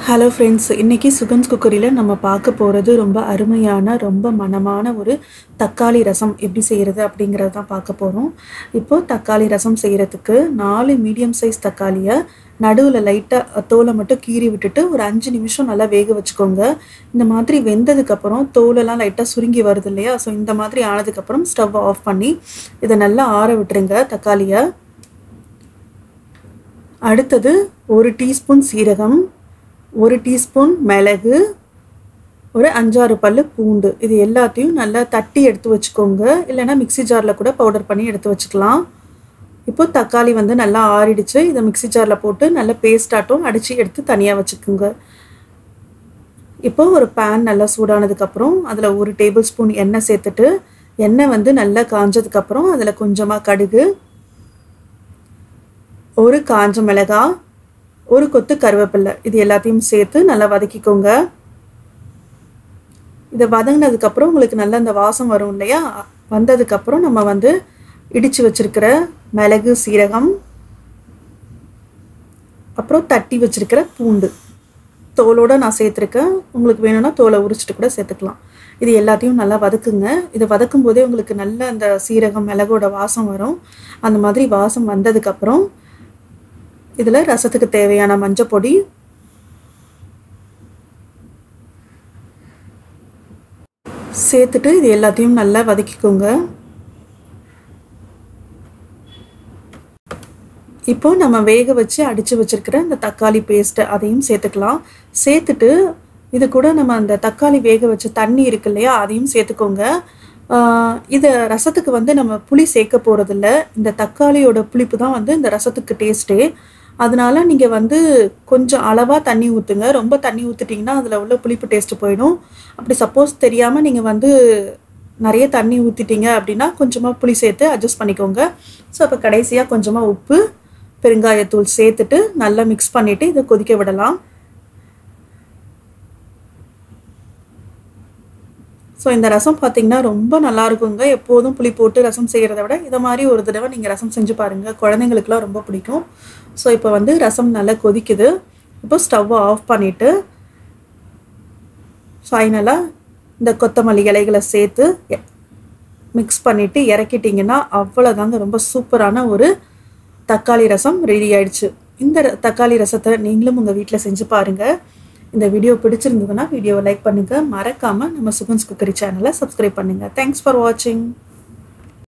Hello friends, இன்றைக்கி சுகன்ஸ் குக்கரியில் நம்ம பார்க்க போகிறது ரொம்ப அருமையான ரொம்ப மணமான ஒரு தக்காளி ரசம் எப்படி செய்கிறது அப்படிங்கிறது தான் பார்க்க போகிறோம். இப்போது தக்காளி ரசம் செய்கிறதுக்கு 4 மீடியம் சைஸ் தக்காளியை நடுவில் லைட்டாக தோலை மட்டும் கீறி விட்டுட்டு ஒரு 5 நிமிஷம் நல்லா வேக வச்சுக்கோங்க. இந்த மாதிரி வெந்ததுக்கப்புறம் தோலெல்லாம் லைட்டாக சுருங்கி வருது இல்லையா, ஸோ இந்த மாதிரி ஆனதுக்கப்புறம் ஸ்டவ் ஆஃப் பண்ணி இதை நல்லா ஆற விட்டுருங்க தக்காளியை. அடுத்தது 1 டீஸ்பூன் சீரகம், 1 டீஸ்பூன் மிளகு, ஒரு 5-6 பல்லு பூண்டு, இது எல்லாத்தையும் நல்லா தட்டி எடுத்து வச்சுக்கோங்க. இல்லைனா மிக்சி ஜாரில் கூட பவுடர் பண்ணி எடுத்து வச்சுக்கலாம். இப்போது தக்காளி நல்லா ஆறிடுச்சு. இதை மிக்சி ஜாரில் போட்டு நல்லா பேஸ்டாட்டும் அடித்து எடுத்து தனியாக வச்சுக்கோங்க. இப்போது ஒரு பேன் நல்லா சூடானதுக்கப்புறம் அதில் 1 டேபிள் ஸ்பூன் எண்ணெய் சேர்த்துட்டு, எண்ணெய் நல்லா காஞ்சதுக்கப்புறம் அதில் கொஞ்சமாக கடுகு, ஒரு காஞ்ச மிளகாய், ஒரு கொத்து கருவேப்பிலை, இது எல்லாத்தையும் சேர்த்து நல்லா வதக்கிக்கோங்க. இதை வதங்கினதுக்கப்புறம் உங்களுக்கு நல்லா இந்த வாசம் வரும் இல்லையா, வந்ததுக்கப்புறம் நம்ம இடித்து வச்சுருக்கிற மிளகு, சீரகம், அப்புறம் தட்டி வச்சுருக்கிற பூண்டு தோலோடு நான் சேர்த்துருக்கேன். உங்களுக்கு வேணும்னா தோலை உரிச்சிட்டு கூட சேர்த்துக்கலாம். இது எல்லாத்தையும் நல்லா வதக்குங்க. இதை வதக்கும் போதே உங்களுக்கு நல்ல அந்த சீரகம் மிளகோட வாசம் வரும். அந்த மாதிரி வாசம் வந்ததுக்கப்புறம் இதில் ரசத்துக்கு தேவையான மஞ்சள் பொடி, சேர்த்துட்டு இது எல்லாத்தையும் நல்லா வதக்கிக்கோங்க. இப்போ நம்ம வேக வச்சு அடித்து வச்சுருக்கிற இந்த தக்காளி பேஸ்ட்டு அதையும் சேர்த்துக்கலாம். சேர்த்துட்டு இது கூட நம்ம அந்த தக்காளி வேக வச்ச தண்ணி இருக்கு இல்லையா, அதையும் சேர்த்துக்கோங்க. இதை ரசத்துக்கு நம்ம புளி சேர்க்க போகிறதில்ல. இந்த தக்காளியோட புளிப்பு தான் இந்த ரசத்துக்கு டேஸ்ட்டே. அதனால நீங்கள் கொஞ்சம் அளவாக தண்ணி ஊற்றுங்க. ரொம்ப தண்ணி ஊற்றிட்டிங்கன்னா அதில் உள்ள புளிப்பு டேஸ்ட்டு போயிடும். அப்படி சப்போஸ் தெரியாமல் நீங்கள் நிறைய தண்ணி ஊற்றிட்டீங்க அப்படின்னா கொஞ்சமாக புளி சேர்த்து அட்ஜஸ்ட் பண்ணிக்கோங்க. ஸோ அப்போ கடைசியாக கொஞ்சமாக உப்பு, பெருங்காயத்தூள் சேர்த்துட்டு நல்லா மிக்ஸ் பண்ணிவிட்டு இதை கொதிக்க விடலாம். ஸோ இந்த ரசம் பார்த்திங்கன்னா ரொம்ப நல்லாயிருக்குங்க. எப்போதும் புளி போட்டு ரசம் செய்கிறத விட இதை மாதிரி ஒரு தடவை நீங்கள் ரசம் செஞ்சு பாருங்கள். குழந்தைங்களுக்குலாம் ரொம்ப பிடிக்கும். ஸோ இப்போ ரசம் நல்லா கொதிக்குது. இப்போ ஸ்டவ்வை ஆஃப் பண்ணிவிட்டு ஃபைனலாக இந்த கொத்தமல்லி இலைகளை சேர்த்து மிக்ஸ் பண்ணிவிட்டு இறக்கிட்டிங்கன்னா அவ்வளோதாங்க, ரொம்ப சூப்பரான ஒரு தக்காளி ரசம் ரெடி ஆயிடுச்சு. இந்த தக்காளி ரசத்தை நீங்களும் உங்கள் வீட்டில் செஞ்சு பாருங்கள். இந்த வீடியோ பிடிச்சிருந்ததுன்னா வீடியோவை லைக் பண்ணுங்கள். மறக்காமல் நம்ம சுகன்ஸ் குக்கரி சேனலை சப்ஸ்கிரைப் பண்ணுங்கள். தேங்க்ஸ் ஃபார் வாட்சிங்.